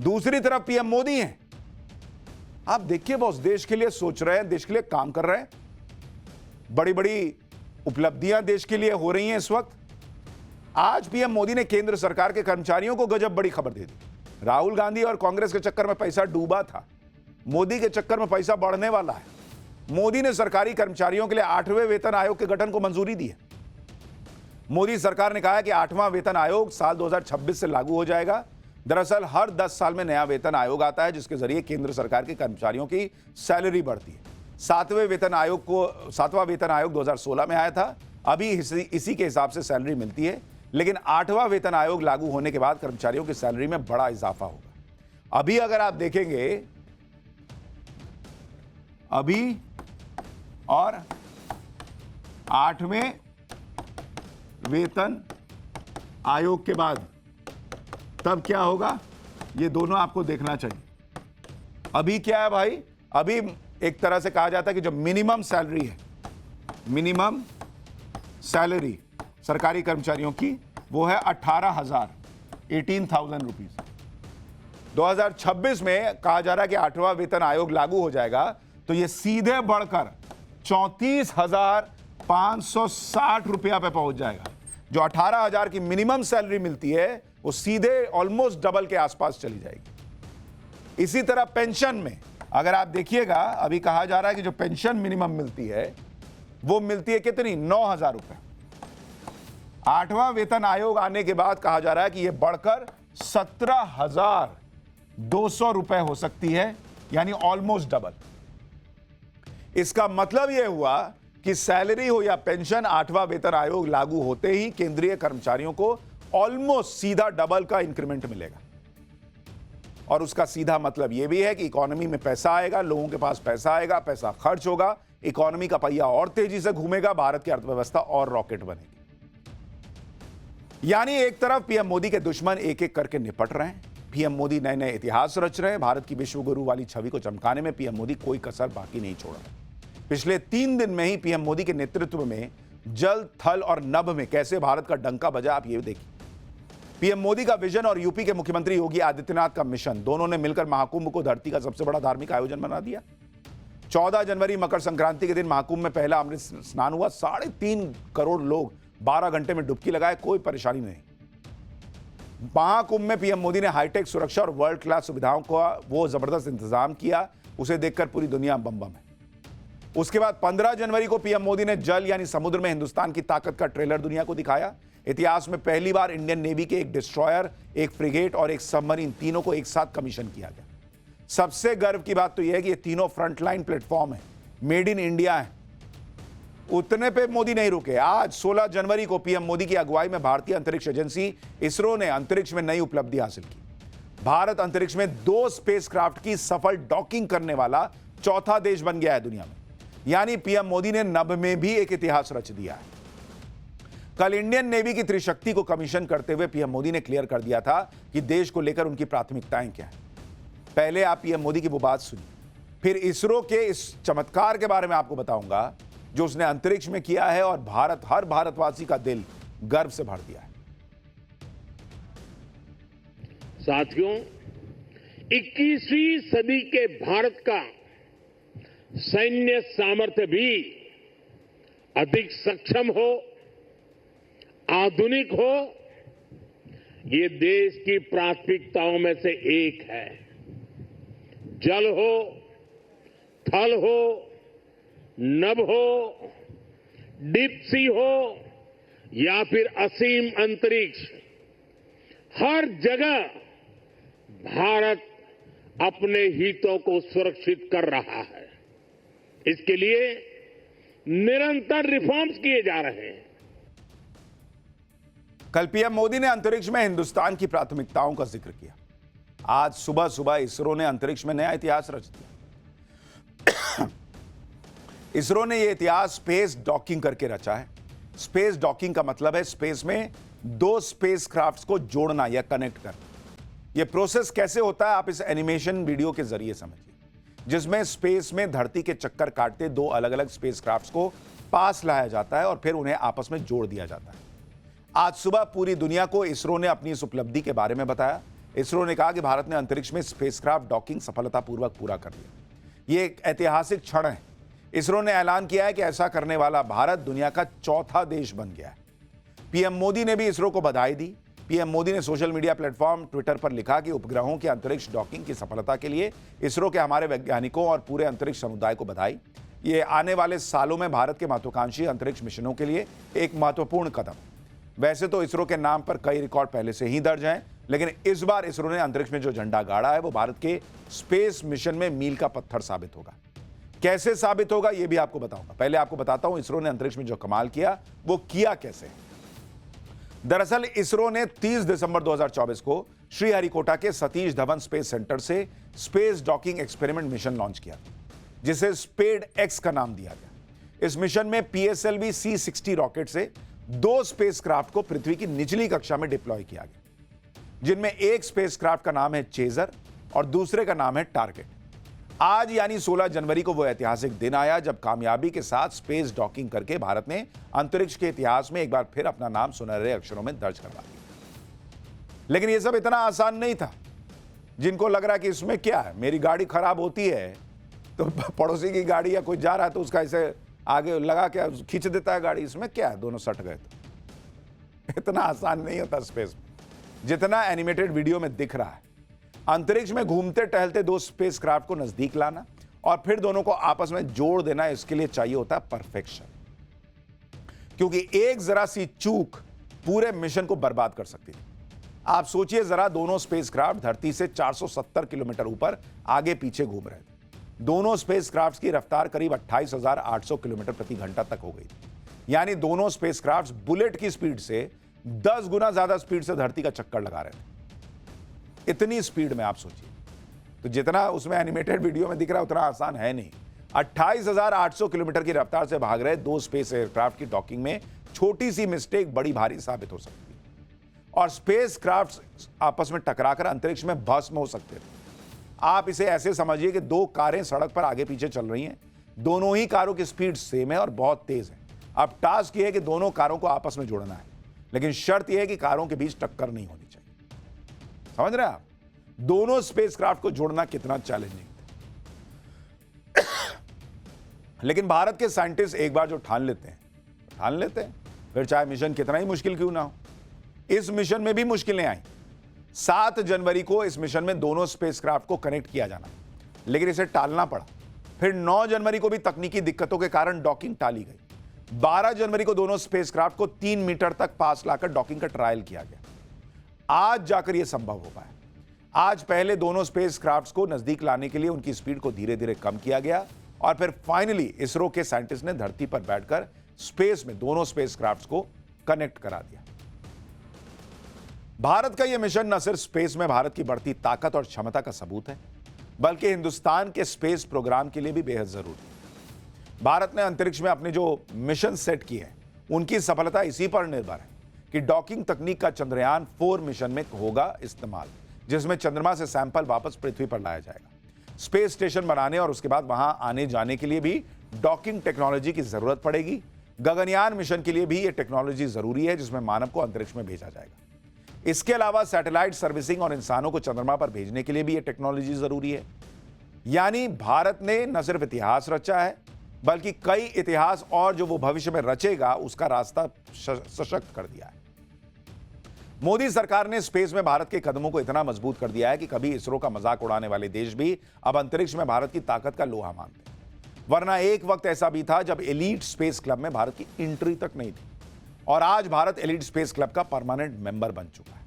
दूसरी तरफ पीएम मोदी हैं। आप देखिए बॉस, देश के लिए सोच रहे हैं, देश के लिए काम कर रहे हैं, बड़ी बड़ी उपलब्धियां देश के लिए हो रही हैं इस वक्त। आज पीएम मोदी ने केंद्र सरकार के कर्मचारियों को गजब बड़ी खबर दे दी। राहुल गांधी और कांग्रेस के चक्कर में पैसा डूबा था, मोदी के चक्कर में पैसा बढ़ने वाला है। मोदी ने सरकारी कर्मचारियों के लिए 8वें वेतन आयोग के गठन को मंजूरी दी है। मोदी सरकार ने कहा है कि 8वां वेतन आयोग साल 2026 से लागू हो जाएगा। दरअसल हर 10 साल में नया वेतन आयोग आता है, जिसके जरिए केंद्र सरकार के कर्मचारियों की सैलरी बढ़ती है। 7वां वेतन आयोग 2016 में आया था। अभी इसी के हिसाब से सैलरी मिलती है, लेकिन 8वां वेतन आयोग लागू होने के बाद कर्मचारियों की सैलरी में बड़ा इजाफा होगा। अभी अगर आप देखेंगे, अभी और 8वें वेतन आयोग के बाद तब क्या होगा, ये दोनों आपको देखना चाहिए। अभी क्या है भाई, अभी एक तरह से कहा जाता है कि जो मिनिमम सैलरी है, मिनिमम सैलरी सरकारी कर्मचारियों की, वो है 18,000 रुपीज। 2026 में कहा जा रहा है कि 8वां वेतन आयोग लागू हो जाएगा, तो ये सीधे बढ़कर 34,560 रुपया पे पहुंच जाएगा। जो 18,000 की मिनिमम सैलरी मिलती है, वो सीधे ऑलमोस्ट डबल के आसपास चली जाएगी। इसी तरह पेंशन में अगर आप देखिएगा, अभी कहा जा रहा है कि जो पेंशन मिनिमम मिलती है, वो मिलती है कितनी, 9,000 रुपए। 8वां वेतन आयोग आने के बाद कहा जा रहा है कि यह बढ़कर 17,200 रुपए हो सकती है, यानी ऑलमोस्ट डबल। इसका मतलब यह हुआ कि सैलरी हो या पेंशन, 8वां वेतन आयोग लागू होते ही केंद्रीय कर्मचारियों को ऑलमोस्ट सीधा डबल का इंक्रीमेंट मिलेगा। और उसका सीधा मतलब यह भी है कि इकोनॉमी में पैसा आएगा, लोगों के पास पैसा आएगा, पैसा खर्च होगा, इकोनॉमी का पहिया और तेजी से घूमेगा, भारत की अर्थव्यवस्था और रॉकेट बनेगी। यानी एक तरफ पीएम मोदी के दुश्मन एक एक करके निपट रहे हैं, पीएम मोदी नए नए इतिहास रच रहे हैं। भारत की विश्व गुरु वाली छवि को चमकाने में पीएम मोदी कोई कसर बाकी नहीं छोड़ रहे। पिछले 3 दिन में ही पीएम मोदी के नेतृत्व में जल, थल और नभ में कैसे भारत का डंका बजा, आप ये देखिए। पीएम मोदी का विजन और यूपी के मुख्यमंत्री योगी आदित्यनाथ का मिशन, दोनों ने मिलकर महाकुंभ को धरती का सबसे बड़ा धार्मिक आयोजन बना दिया। 14 जनवरी मकर संक्रांति के दिन महाकुंभ में पहला अमृत स्नान हुआ। 3.5 करोड़ लोग 12 घंटे में डुबकी लगाए, कोई परेशानी नहीं। महाकुंभ में पीएम मोदी ने हाईटेक सुरक्षा और वर्ल्ड क्लास सुविधाओं का वो जबरदस्त इंतजाम किया, उसे देखकर पूरी दुनिया बम है। उसके बाद 15 जनवरी को पीएम मोदी ने जल यानी समुद्र में हिंदुस्तान की ताकत का ट्रेलर दुनिया को दिखाया। इतिहास में पहली बार इंडियन नेवी के एक डिस्ट्रॉयर, एक फ्रिगेट और एक सबमरीन, तीनों को एक साथ कमीशन किया गया। सबसे गर्व की बात तो यह है कि ये तीनों फ्रंटलाइन प्लेटफॉर्म है, मेड इन इंडिया है। उतने पे मोदी नहीं रुके। आज 16 जनवरी को पीएम मोदी की अगुवाई में भारतीय अंतरिक्ष एजेंसी इसरो ने अंतरिक्ष में नई उपलब्धि हासिल की। भारत अंतरिक्ष में 2 स्पेसक्राफ्ट की सफल डॉकिंग करने वाला चौथा देश बन गया है दुनिया में। यानी पीएम मोदी ने नभ में भी एक इतिहास रच दिया है। कल इंडियन नेवी की त्रिशक्ति को कमीशन करते हुए पीएम मोदी ने क्लियर कर दिया था कि देश को लेकर उनकी प्राथमिकताएं क्या हैं। पहले आप पीएम मोदी की वो बात सुनिए, फिर इसरो के इस चमत्कार के बारे में आपको बताऊंगा जो उसने अंतरिक्ष में किया है और हर भारतवासी का दिल गर्व से भर दिया है। साथियों, 21वीं सदी के भारत का सैन्य सामर्थ्य भी अधिक सक्षम हो, आधुनिक हो, ये देश की प्राथमिकताओं में से एक है। जल हो, थल हो, नभ हो, डीप सी हो या फिर असीम अंतरिक्ष, हर जगह भारत अपने हितों को सुरक्षित कर रहा है। इसके लिए निरंतर रिफॉर्म्स किए जा रहे हैं। कल पीएम मोदी ने अंतरिक्ष में हिंदुस्तान की प्राथमिकताओं का जिक्र किया। आज सुबह सुबह इसरो ने अंतरिक्ष में नया इतिहास रच दिया। इसरो ने यह इतिहास स्पेस डॉकिंग करके रचा है। स्पेस डॉकिंग का मतलब है स्पेस में 2 स्पेसक्राफ्ट्स को जोड़ना या कनेक्ट करना। यह प्रोसेस कैसे होता है आप इस एनिमेशन वीडियो के जरिए समझिए, जिसमें स्पेस में धरती के चक्कर काटते 2 अलग अलग स्पेसक्राफ्ट्स को पास लाया जाता है और फिर उन्हें आपस में जोड़ दिया जाता है। आज सुबह पूरी दुनिया को इसरो ने अपनी इस उपलब्धि के बारे में बताया। इसरो ने कहा कि भारत ने अंतरिक्ष में स्पेसक्राफ्ट डॉकिंग सफलतापूर्वक पूरा कर लिया। ये एक ऐतिहासिक क्षण है। इसरो ने ऐलान किया है कि ऐसा करने वाला भारत दुनिया का चौथा देश बन गया है। पीएम मोदी ने भी इसरो को बधाई दी। पीएम मोदी ने सोशल मीडिया प्लेटफॉर्म ट्विटर पर लिखा कि उपग्रहों के अंतरिक्ष डॉकिंग की सफलता के लिए इसरो के हमारे वैज्ञानिकों और पूरे अंतरिक्ष समुदाय को बधाई। ये आने वाले सालों में भारत के महत्वाकांक्षी अंतरिक्ष मिशनों के लिए एक महत्वपूर्ण कदम। वैसे तो इसरो के नाम पर कई रिकॉर्ड पहले से ही दर्ज हैं, लेकिन इस बार इसरो ने अंतरिक्ष में जो झंडा गाड़ा है वो भारत के स्पेस मिशन में मील का पत्थर साबित होगा। कैसे साबित होगा ये भी आपको बताऊंगा। पहले आपको बताता हूं इसरो ने अंतरिक्ष में जो कमाल किया वो किया कैसे। दरअसल इसरो ने 30 दिसंबर 2024 को श्रीहरिकोटा के सतीश धवन स्पेस सेंटर से space docking experiment mission launch किया, जिसे स्पेड एक्स का नाम दिया गया। इस मिशन में PSLV C-60 रॉकेट से 2 स्पेसक्राफ्ट को पृथ्वी की निचली कक्षा में डिप्लॉय किया गया, जिनमें एक स्पेसक्राफ्ट का नाम है चेजर और दूसरे का नाम है टारगेट। आज यानी 16 जनवरी को वो ऐतिहासिक दिन आया जब कामयाबी के साथ स्पेस डॉकिंग करके भारत ने अंतरिक्ष के इतिहास में एक बार फिर अपना नाम सुनहरे अक्षरों में दर्ज करवा दिया। लेकिन ये सब इतना आसान नहीं था। जिनको लग रहा है कि इसमें क्या है, मेरी गाड़ी खराब होती है तो पड़ोसी की गाड़ी या कोई जा रहा है तो उसका ऐसे आगे लगा के खींच देता है गाड़ी, इसमें क्या है, दोनों सट गए। तो इतना आसान नहीं होता स्पेस में जितना एनिमेटेड वीडियो में दिख रहा है। अंतरिक्ष में घूमते टहलते 2 स्पेसक्राफ्ट को नजदीक लाना और फिर दोनों को आपस में जोड़ देना, इसके लिए चाहिए होता है परफेक्शन, क्योंकि एक जरा सी चूक पूरे मिशन को बर्बाद कर सकती थी। आप सोचिए जरा, दोनों स्पेसक्राफ्ट धरती से 470 किलोमीटर ऊपर आगे पीछे घूम रहे थे। दोनों स्पेसक्राफ्ट की रफ्तार करीब 28,800 किलोमीटर प्रति घंटा तक हो गई थी। यानी दोनों स्पेसक्राफ्ट बुलेट की स्पीड से 10 गुना ज्यादा स्पीड से धरती का चक्कर लगा रहे थे। इतनी स्पीड में आप सोचिए, तो जितना उसमें एनिमेटेड वीडियो में दिख रहा है उतना आसान है नहीं। 28,800 किलोमीटर की रफ्तार से भाग रहे 2 स्पेस एयरक्राफ्ट की डॉकिंग में छोटी सी मिस्टेक बड़ी भारी साबित हो सकती है और स्पेस क्राफ्ट आपस में टकराकर अंतरिक्ष में भस्म हो सकते थे। आप इसे ऐसे समझिए कि 2 कारें सड़क पर आगे पीछे चल रही हैं। दोनों ही कारों की स्पीड सेम है और बहुत तेज है। अब टास्क यह है कि दोनों कारों को आपस में जोड़ना है, लेकिन शर्त यह है कि कारों के बीच टक्कर नहीं होनी चाहिए। समझ रहे हैं आप? दोनों स्पेसक्राफ्ट को जोड़ना कितना चैलेंजिंग था। लेकिन भारत के साइंटिस्ट एक बार जो ठान लेते हैं, फिर चाहे मिशन कितना ही मुश्किल क्यों ना हो। इस मिशन में भी मुश्किलें आई। 7 जनवरी को इस मिशन में दोनों स्पेसक्राफ्ट को कनेक्ट किया जाना, लेकिन इसे टालना पड़ा। फिर 9 जनवरी को भी तकनीकी दिक्कतों के कारण डॉकिंग टाली गई। 12 जनवरी को दोनों स्पेसक्राफ्ट को 3 मीटर तक पास लाकर डॉकिंग का ट्रायल किया गया। आज जाकर यह संभव हो पाया। आज पहले दोनों स्पेसक्राफ्ट्स को नजदीक लाने के लिए उनकी स्पीड को धीरे धीरे कम किया गया और फिर फाइनली इसरो के साइंटिस्ट ने धरती पर बैठकर स्पेस में दोनों स्पेसक्राफ्ट्स को कनेक्ट करा दिया। भारत का यह मिशन न सिर्फ स्पेस में भारत की बढ़ती ताकत और क्षमता का सबूत है, बल्कि हिंदुस्तान के स्पेस प्रोग्राम के लिए भी बेहद जरूरी है। भारत ने अंतरिक्ष में अपने जो मिशन सेट किए हैं उनकी सफलता इसी पर निर्भर है कि डॉकिंग तकनीक का चंद्रयान 4 मिशन में होगा इस्तेमाल, जिसमें चंद्रमा से सैंपल वापस पृथ्वी पर लाया जाएगा। स्पेस स्टेशन बनाने और उसके बाद वहां आने जाने के लिए भी डॉकिंग टेक्नोलॉजी की जरूरत पड़ेगी। गगनयान मिशन के लिए भी यह टेक्नोलॉजी जरूरी है, जिसमें मानव को अंतरिक्ष में भेजा जाएगा। इसके अलावा सैटेलाइट सर्विसिंग और इंसानों को चंद्रमा पर भेजने के लिए भी यह टेक्नोलॉजी जरूरी है। यानी भारत ने न सिर्फ इतिहास रचा है, बल्कि कई इतिहास और जो वो भविष्य में रचेगा उसका रास्ता सशक्त कर दिया है। मोदी सरकार ने स्पेस में भारत के कदमों को इतना मजबूत कर दिया है कि कभी इसरो का मजाक उड़ाने वाले देश भी अब अंतरिक्ष में भारत की ताकत का लोहा मानते हैं। वरना एक वक्त ऐसा भी था जब एलीट स्पेस क्लब में भारत की एंट्री तक नहीं थी, और आज भारत एलीट स्पेस क्लब का परमानेंट मेंबर बन चुका है।